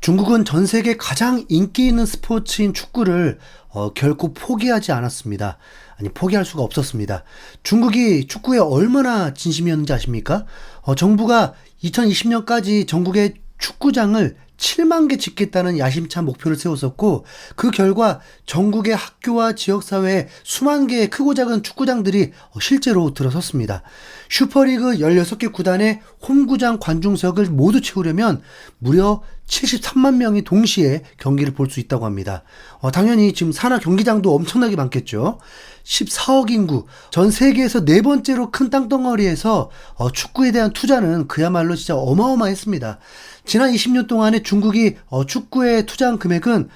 중국은 전 세계 가장 인기 있는 스포츠인 축구를 결코 포기하지 않았습니다. 아니, 포기할 수가 없었습니다. 중국이 축구에 얼마나 진심이었는지 아십니까? 정부가 2020년까지 전국의 축구장을 7만 개 짓겠다는 야심찬 목표를 세웠었고, 그 결과 전국의 학교와 지역사회에 수만 개의 크고 작은 축구장들이 실제로 들어섰습니다. 슈퍼리그 16개 구단의 홈구장 관중석을 모두 채우려면 무려 73만 명이 동시에 경기를 볼 수 있다고 합니다. 당연히 지금 산하 경기장도 엄청나게 많겠죠. 14억 인구, 전 세계에서 네 번째로 큰 땅덩어리에서 축구에 대한 투자는 그야말로 진짜 어마어마했습니다. 지난 20년 동안에 중국이 축구에 투자한 금액은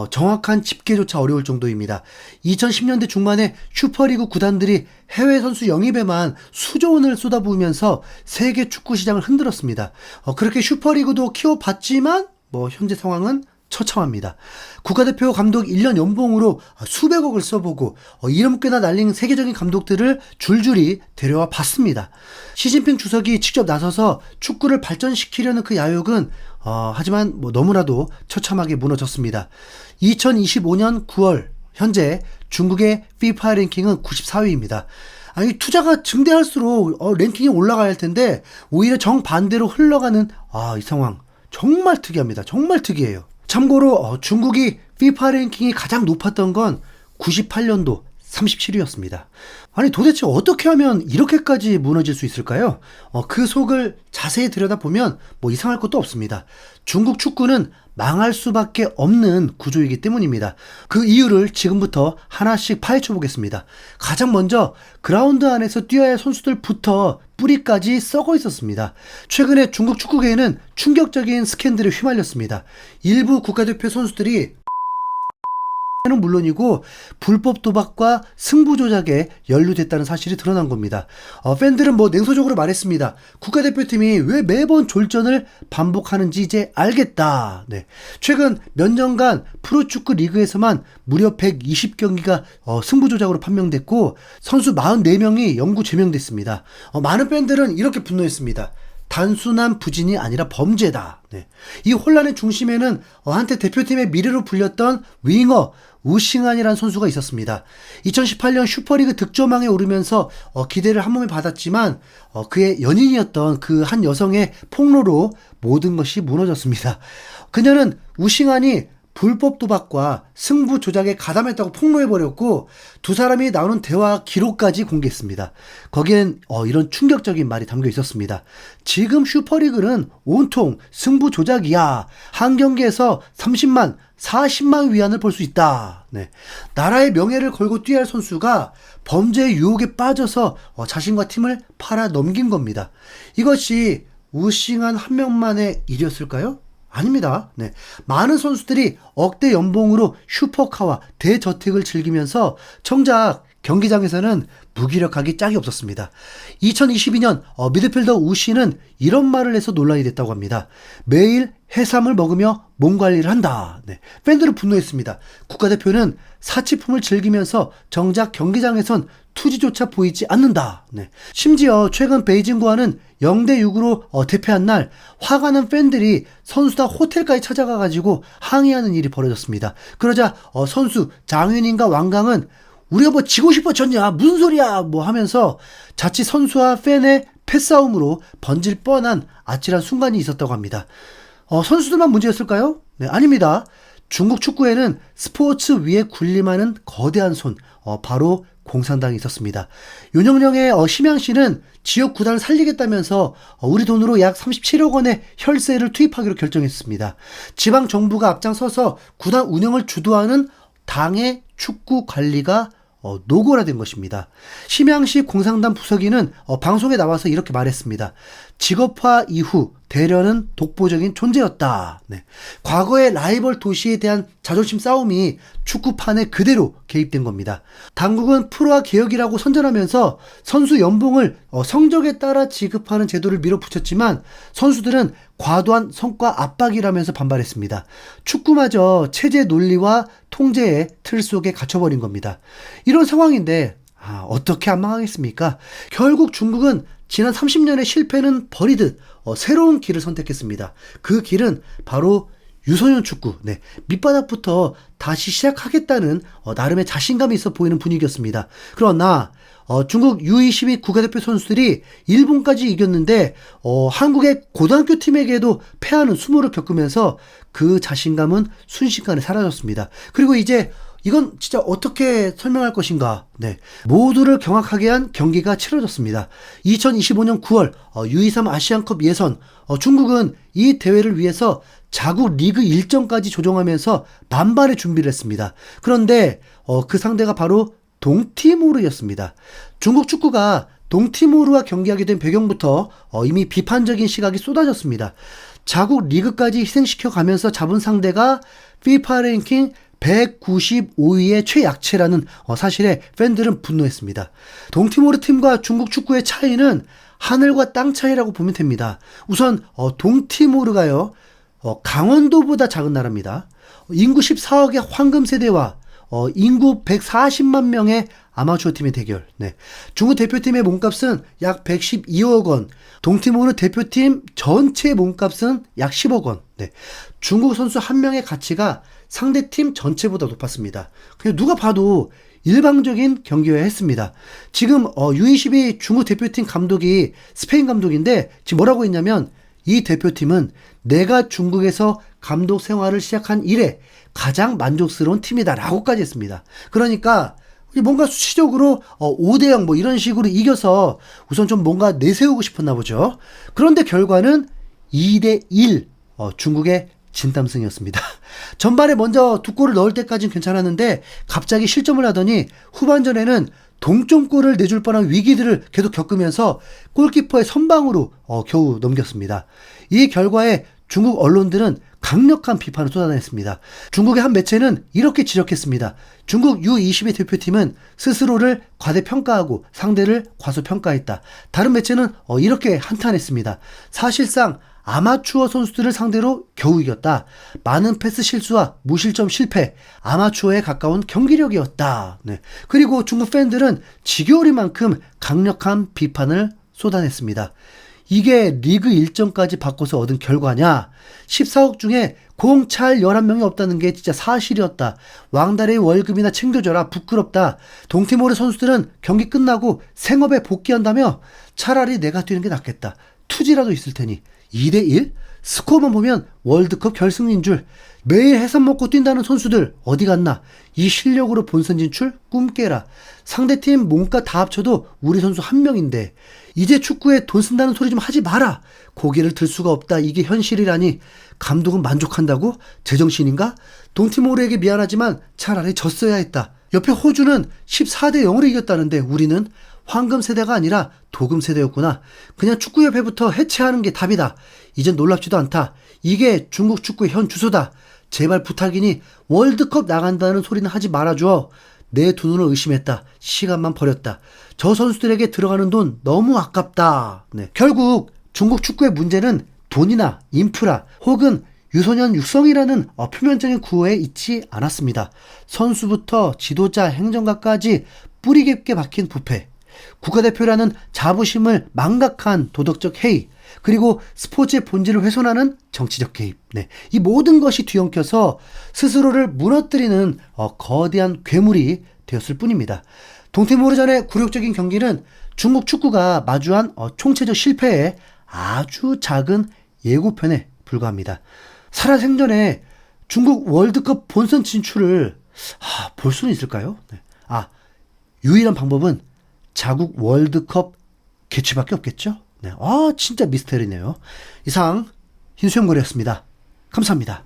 정확한 집계조차 어려울 정도입니다. 2010년대 중반에 슈퍼리그 구단들이 해외 선수 영입에만 수조 원을 쏟아부으면서 세계 축구 시장을 흔들었습니다. 그렇게 슈퍼리그도 키워봤지만 현재 상황은 처참합니다. 국가대표 감독 1년 연봉으로 수백억을 써보고 이름 꽤나 날린 세계적인 감독들을 줄줄이 데려와 봤습니다. 시진핑 주석이 직접 나서서 축구를 발전시키려는 그 야욕은 하지만 너무나도 처참하게 무너졌습니다. 2025년 9월 현재 중국의 FIFA 랭킹은 94위입니다. 아니, 투자가 증대할수록 랭킹이 올라가야 할 텐데 오히려 정반대로 흘러가는 이 상황 정말 특이합니다. 정말 특이해요. 참고로 중국이 FIFA 랭킹이 가장 높았던 건 98년도 37위였습니다. 아니, 도대체 어떻게 하면 이렇게까지 무너질 수 있을까요? 그 속을 자세히 들여다보면 이상할 것도 없습니다. 중국 축구는 망할 수밖에 없는 구조이기 때문입니다. 그 이유를 지금부터 하나씩 파헤쳐 보겠습니다. 가장 먼저 그라운드 안에서 뛰어야 할 선수들부터 뿌리까지 썩어 있었습니다. 최근에 중국 축구계에는 충격적인 스캔들에 휘말렸습니다. 일부 국가대표 선수들이 는 물론이고 불법 도박과 승부 조작에 연루됐다는 사실이 드러난 겁니다. 팬들은 냉소적으로 말했습니다. 국가대표팀이 왜 매번 졸전을 반복하는지 이제 알겠다. 네. 최근 몇 년간 프로축구 리그에서만 무려 120경기가 승부 조작으로 판명됐고 선수 44명이 영구 제명됐습니다. 많은 팬들은 이렇게 분노했습니다. 단순한 부진이 아니라 범죄다. 네. 이 혼란의 중심에는 한때 대표팀의 미래로 불렸던 윙어 우싱한이라는 선수가 있었습니다. 2018년 슈퍼리그 득점왕에 오르면서 기대를 한몸에 받았지만 그의 연인이었던 그 한 여성의 폭로로 모든 것이 무너졌습니다. 그녀는 우싱한이 불법 도박과 승부 조작에 가담했다고 폭로해버렸고 두 사람이 나오는 대화 기록까지 공개했습니다. 거기엔 이런 충격적인 말이 담겨 있었습니다. 지금 슈퍼리그는 온통 승부 조작이야. 한 경기에서 30만, 40만 위안을 벌 수 있다. 네. 나라의 명예를 걸고 뛰어야 할 선수가 범죄의 유혹에 빠져서 자신과 팀을 팔아 넘긴 겁니다. 이것이 우싱한 한 명만의 일이었을까요? 아닙니다. 네. 많은 선수들이 억대 연봉으로 슈퍼카와 대저택을 즐기면서 정작 경기장에서는 무기력하기 짝이 없었습니다. 2022년 미드필더 우씨는 이런 말을 해서 논란이 됐다고 합니다. 매일 해삼을 먹으며 몸 관리를 한다. 네. 팬들은 분노했습니다. 국가대표는 사치품을 즐기면서 정작 경기장에선 투지조차 보이지 않는다. 네. 심지어 최근 베이징과는 0대6으로 대패한 날 화가 난 팬들이 선수단 호텔까지 찾아가가지고 항의하는 일이 벌어졌습니다. 그러자 선수 장윤인과 왕강은 우리가 지고 싶어졌냐 무슨 소리야 하면서 자칫 선수와 팬의 패싸움으로 번질 뻔한 아찔한 순간이 있었다고 합니다. 선수들만 문제였을까요? 네, 아닙니다. 중국 축구에는 스포츠 위에 군림하는 거대한 손, 바로 공산당이 있었습니다. 윤영령의 심양시는 지역 구단을 살리겠다면서 우리 돈으로 약 37억 원의 혈세를 투입하기로 결정했습니다. 지방 정부가 앞장서서 구단 운영을 주도하는 당의 축구 관리가 노골화된 것입니다. 심양시 공산당 부서기는 방송에 나와서 이렇게 말했습니다. 직업화 이후 대련은 독보적인 존재였다. 네. 과거의 라이벌 도시에 대한 자존심 싸움이 축구판에 그대로 개입된 겁니다. 당국은 프로화 개혁이라고 선전하면서 선수 연봉을 성적에 따라 지급하는 제도를 밀어붙였지만 선수들은 과도한 성과 압박이라면서 반발했습니다. 축구마저 체제 논리와 통제의 틀 속에 갇혀버린 겁니다. 이런 상황인데 어떻게 안 망하겠습니까? 결국 중국은 지난 30년의 실패는 버리듯 새로운 길을 선택했습니다. 그 길은 바로 유소년 축구, 네, 밑바닥부터 다시 시작하겠다는 나름의 자신감이 있어 보이는 분위기였습니다. 그러나 중국 U22 국가대표 선수들이 일본까지 이겼는데 한국의 고등학교 팀에게도 패하는 수모를 겪으면서 그 자신감은 순식간에 사라졌습니다. 그리고 이제 이건 진짜 어떻게 설명할 것인가. 네. 모두를 경악하게 한 경기가 치러졌습니다. 2025년 9월 U23 아시안컵 예선 중국은 이 대회를 위해서 자국 리그 일정까지 조정하면서 만반의 준비를 했습니다. 그런데 그 상대가 바로 동티모르였습니다. 중국 축구가 동티모르와 경기하게 된 배경부터 이미 비판적인 시각이 쏟아졌습니다. 자국 리그까지 희생시켜 가면서 잡은 상대가 FIFA 랭킹 195위의 최약체라는 사실에 팬들은 분노했습니다. 동티모르 팀과 중국 축구의 차이는 하늘과 땅 차이라고 보면 됩니다. 우선 동티모르가요, 강원도보다 작은 나라입니다. 인구 14억의 황금 세대와 인구 140만 명의 아마추어 팀의 대결. 네. 중국 대표팀의 몸값은 약 112억 원, 동티모르 대표팀 전체 몸값은 약 10억 원. 네. 중국 선수 한 명의 가치가 상대팀 전체보다 높았습니다. 그냥 누가 봐도 일방적인 경기여야 했습니다. 지금 U22 중국 대표팀 감독이 스페인 감독인데 지금 뭐라고 했냐면, 이 대표팀은 내가 중국에서 감독 생활을 시작한 이래 가장 만족스러운 팀이다 라고까지 했습니다. 그러니까 뭔가 수치적으로 5대0 뭐 이런 식으로 이겨서 우선 좀 뭔가 내세우고 싶었나 보죠. 그런데 결과는 2대1 중국의 진땀승이었습니다. 전반에 먼저 두 골을 넣을 때까지는 괜찮았는데 갑자기 실점을 하더니 후반전에는 동점골을 내줄 뻔한 위기들을 계속 겪으면서 골키퍼의 선방으로 겨우 넘겼습니다. 이 결과에 중국 언론들은 강력한 비판을 쏟아냈습니다. 중국의 한 매체는 이렇게 지적했습니다. 중국 U22 대표팀은 스스로를 과대평가하고 상대를 과소평가했다. 다른 매체는 이렇게 한탄했습니다. 사실상 아마추어 선수들을 상대로 겨우 이겼다. 많은 패스 실수와 무실점 실패, 아마추어에 가까운 경기력이었다. 네. 그리고 중국 팬들은 지겨울인 만큼 강력한 비판을 쏟아냈습니다. 이게 리그 일정까지 바꿔서 얻은 결과냐? 14억 중에 공찰 11명이 없다는 게 진짜 사실이었다. 왕달의 월급이나 챙겨줘라. 부끄럽다. 동티모르 선수들은 경기 끝나고 생업에 복귀한다며 차라리 내가 뛰는 게 낫겠다. 투지라도 있을 테니. 2대1? 스코어만 보면 월드컵 결승인 줄. 매일 해산 먹고 뛴다는 선수들 어디 갔나? 이 실력으로 본선 진출 꿈 깨라. 상대팀 몸값 다 합쳐도 우리 선수 한 명인데 이제 축구에 돈 쓴다는 소리 좀 하지 마라. 고개를 들 수가 없다. 이게 현실이라니. 감독은 만족한다고? 제정신인가? 동티모르에게 미안하지만 차라리 졌어야 했다. 옆에 호주는 14대 0으로 이겼다는데 우리는 황금 세대가 아니라 도금 세대였구나. 그냥 축구협회부터 해체하는 게 답이다. 이젠 놀랍지도 않다. 이게 중국 축구의 현 주소다. 제발 부탁이니 월드컵 나간다는 소리는 하지 말아줘. 내 두 눈을 의심했다. 시간만 버렸다. 저 선수들에게 들어가는 돈 너무 아깝다. 네. 결국 중국 축구의 문제는 돈이나 인프라 혹은 유소년 육성이라는 표면적인 구호에 있지 않았습니다. 선수부터 지도자, 행정가까지 뿌리 깊게 박힌 부패, 국가대표라는 자부심을 망각한 도덕적 해이, 그리고 스포츠의 본질을 훼손하는 정치적 개입. 네. 이 모든 것이 뒤엉켜서 스스로를 무너뜨리는 거대한 괴물이 되었을 뿐입니다. 동티모르전의 굴욕적인 경기는 중국 축구가 마주한 총체적 실패의 아주 작은 예고편에 불과합니다. 살아생전에 중국 월드컵 본선 진출을 볼 수는 있을까요? 네. 유일한 방법은 자국 월드컵 개최밖에 없겠죠? 네. 진짜 미스테리네요. 이상 흰수염고래였습니다. 감사합니다.